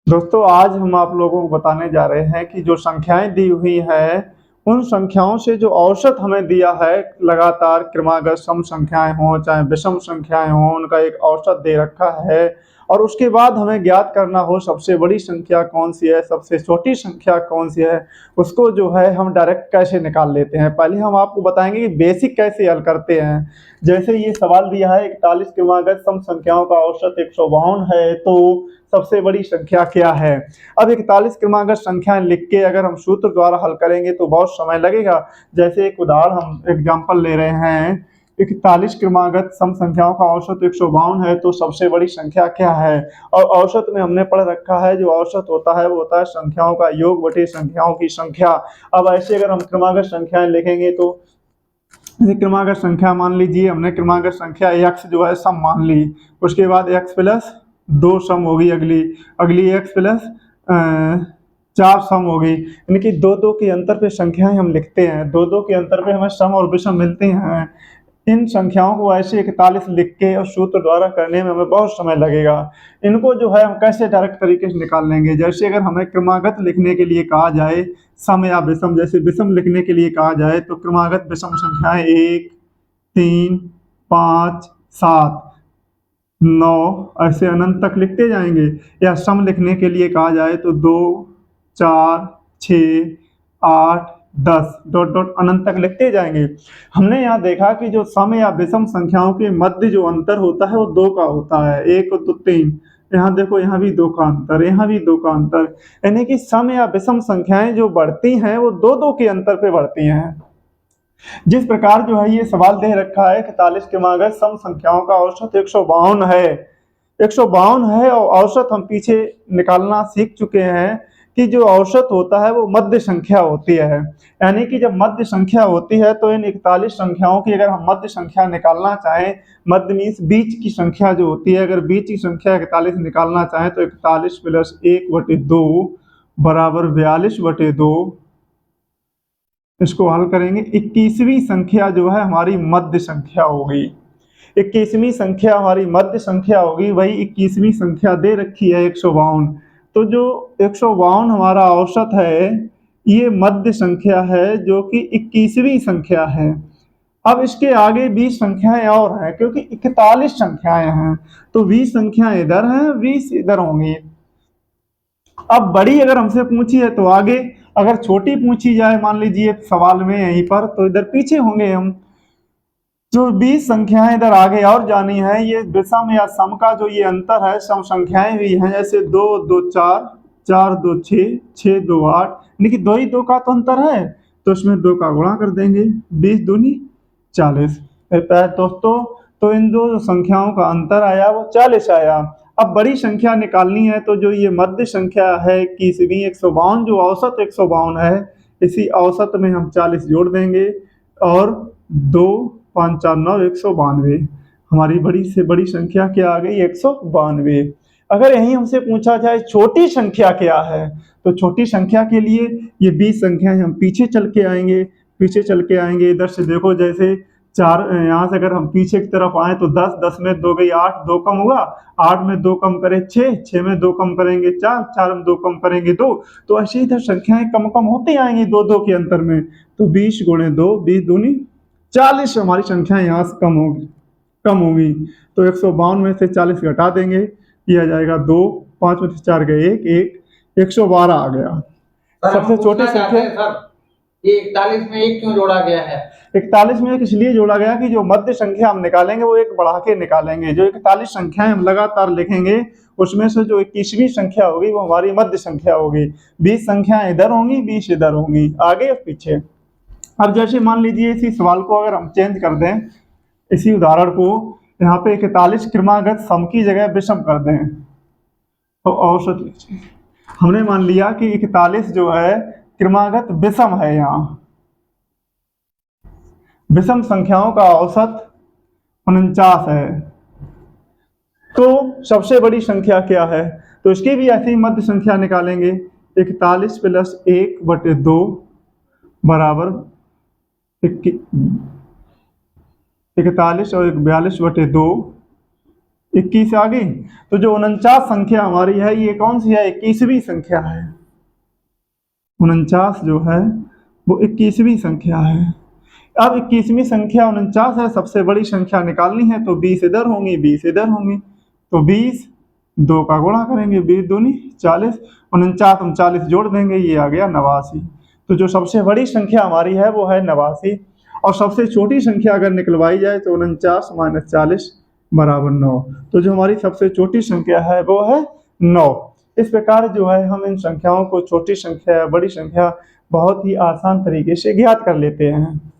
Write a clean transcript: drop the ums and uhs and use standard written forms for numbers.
दोस्तों आज हम आप लोगों को बताने जा रहे हैं कि जो संख्याएं दी हुई हैं उन संख्याओं से जो औसत हमें दिया है लगातार क्रमागत सम संख्याएं हों चाहे विषम संख्याएं हों उनका एक औसत दे रखा है और उसके बाद हमें ज्ञात करना हो सबसे बड़ी संख्या कौन सी है सबसे छोटी संख्या कौन सी है उसको जो है हम डायरेक्ट कैसे निकाल लेते हैं। पहले हम आपको बताएंगे कि बेसिक कैसे हल करते हैं। जैसे ये सवाल दिया है 41 क्रमागत सम संख्याओं का औसत 152 है तो सबसे बड़ी संख्या क्या है। अब 41 क्रमागत संख्या लिख के अगर हम सूत्र द्वारा हल करेंगे तो बहुत समय लगेगा। जैसे एक उदाहरण हम एग्जांपल ले रहे हैं, 41 क्रमागत सम संख्याओं का औसत 152 है तो सबसे बड़ी संख्या क्या है। और औसत में हमने पढ़ रखा है जो औसत होता है वो होता है संख्याओं का योग बटे संख्याओं की संख्या। अब ऐसे अगर हम क्रमागत संख्याएं लिखेंगे तो क्रमागत संख्या मान लीजिए हमने क्रमागत संख्या x जो है सम मान ली, उसके बाद x प्लस 2 सम होगी, अगली अगली x प्लस 4 सम होगी। यानी कि दो दो के अंतर पे संख्याएं हम लिखते हैं, दो दो के अंतर पे हमें सम और विषम मिलते हैं। इन संख्याओं को ऐसे 41 लिख के और सूत्र द्वारा करने में हमें बहुत समय लगेगा। इनको जो है हम कैसे डायरेक्ट तरीके से निकाल लेंगे। जैसे अगर हमें क्रमागत लिखने के लिए कहा जाए सम या विषम, जैसे विषम लिखने के लिए कहा जाए तो क्रमागत विषम संख्याएं 1 3 5 7 9 ऐसे अनंत तक लिखते जाएंगे। या सम लिखने के लिए कहा जाए तो 2 4 6 8 10 डॉट डॉट अनंत तक लिखते जाएंगे। हमने यहाँ देखा कि जो सम या विषम संख्याओं के मध्य जो अंतर होता है वो 2 का होता है, 1 तो 3। यहाँ देखो यहाँ भी 2 का अंतर, यहाँ भी 2 का अंतर। यानी कि सम या विषम संख्याएं जो बढ़ती हैं वो 2 के अंतर पे बढ़ती हैं। जिस प्रकार जो है ये सवाल दे रखा है 41 क्रमागत सम संख्याओं का औसत 152 है, 152 है और औसत हम पीछे निकालना सीख चुके हैं कि जो औसत होता है वो मध्य संख्या होती है। यानी कि जब मध्य संख्या होती है तो इन 41 संख्याओं की अगर हम मध्य संख्या निकालना चाहें, मध्य मीन्स बीच की संख्या जो होती है, अगर बीच की संख्या 41 निकालना चाहें तो 41 प्लस 1/2 बराबर 42/2। इसको हल करेंगे, 21वीं संख्या जो है हमारी मध्य संख्या होगी। 21वीं संख्या हमारी मध्य संख्या होगी, वही 21वीं संख्या दे रखी है 152। तो जो 152 हमारा औसत है ये मध्य संख्या है जो कि 21वीं संख्या है। अब इसके आगे 20 संख्याएं और हैं क्योंकि 41 संख्याएं हैं तो 20 संख्याएं इधर हैं 20 इधर होंगी। अब बड़ी अगर हमसे पूछी है तो आगे, अगर छोटी पूछी जाए मान लीजिए सवाल में यहीं पर तो इधर पीछे होंगे हम। जो 20 संख्याएं इधर आगे और जानी है, ये विषम या सम का जो ये अंतर है सम संख्याएं भी हैं, जैसे 2 2 4 4 2 6 6 2 8, यानी कि 2 ही 2 का तो अंतर है तो इसमें 2 का गुणा कर देंगे, 20 दूनी 40। दोस्तों तो इन दो संख्याओं का अंतर आया वो 40 आया। अब बड़ी संख्या निकालनी है तो जो ये मध्य संख्या है 21वीं 152 जो औसत 152 है, इसी औसत में हम 40 जोड़ देंगे और 2 5 4 9 192। हमारी बड़ी से बड़ी संख्या क्या आ गई 192। अगर यही हमसे पूछा जाए छोटी संख्या क्या है तो छोटी संख्या के लिए ये 20 संख्याएं हम पीछे चल के आएंगे, पीछे चल के आएंगे। इधर से देखो जैसे चार, यहाँ से अगर हम पीछे की तरफ आए तो 10 10 में 2 गई 8, 2 कम हुआ, 8 में 2 कम करे 6, 6 में 2 कम करेंगे 4, 4 में 2 कम करेंगे 2। तो ऐसे इधर संख्याएं कम कम होती आएंगी 2 2 के अंतर में। तो 20 गुणे 2 20 दूनी 40 हमारी संख्या यहाँ से कम होगी। तो 152 में से 40 घटा देंगे, ये आ जाएगा 2, 5 में से 4 गए 1 1, 112 आ गया। सबसे छोटी संख्या ये 41 में एक क्यों जोड़ा गया है? 41 में एक इसलिए जोड़ा गया कि जो मध्य संख्या हम निकालेंगे वो एक बढ़ा के निकालेंगे। जो 41 संख्याएं हम लगातार लिखेंगे उसमें से जो 21वीं संख्या होगी वो हमारी मध्य संख्या होगी। 20 संख्याएं इधर होंगी 20 इधर होंगी, आगे और पीछे। अब जैसे मान लीजिए इसी सवाल को अगर हम चेंज कर दें, इसी उदाहरण को यहाँ पे 41 क्रमागत सम की जगह विषम कर दें तो औसत लीजिए। हमने मान लिया कि 41 जो है क्रमागत विषम है, यहाँ विषम संख्याओं का औसत 49 है। तो सबसे बड़ी संख्या क्या है तो इसकी भी ऐसी ही मध्य संख्या निकालेंगे, 41 प्लस 1/2 बराबर 41 और 42/2, 21 आ गई। तो जो 49 संख्या हमारी है ये कौन सी है? 21वीं संख्या है। 49 जो है वो 21वीं संख्या है। अब 21वीं संख्या 49 है, सबसे बड़ी संख्या निकालनी है तो 20 इधर होंगी, 20 इधर होंगी, तो 20 2 का गुणा करेंगे, 20 दूनी 40, 49 हम 40 जोड़ देंगे, ये आ गया 89। तो जो सबसे बड़ी संख्या हमारी है वो है 89, और सबसे छोटी संख्या अगर निकलवाई जाए तो 49 - 40 बराबर 9। तो जो हमारी सबसे छोटी संख्या है वो है 9। इस प्रकार जो है हम इन संख्याओं को छोटी संख्या या बड़ी संख्या बहुत ही आसान तरीके से ज्ञात कर लेते हैं।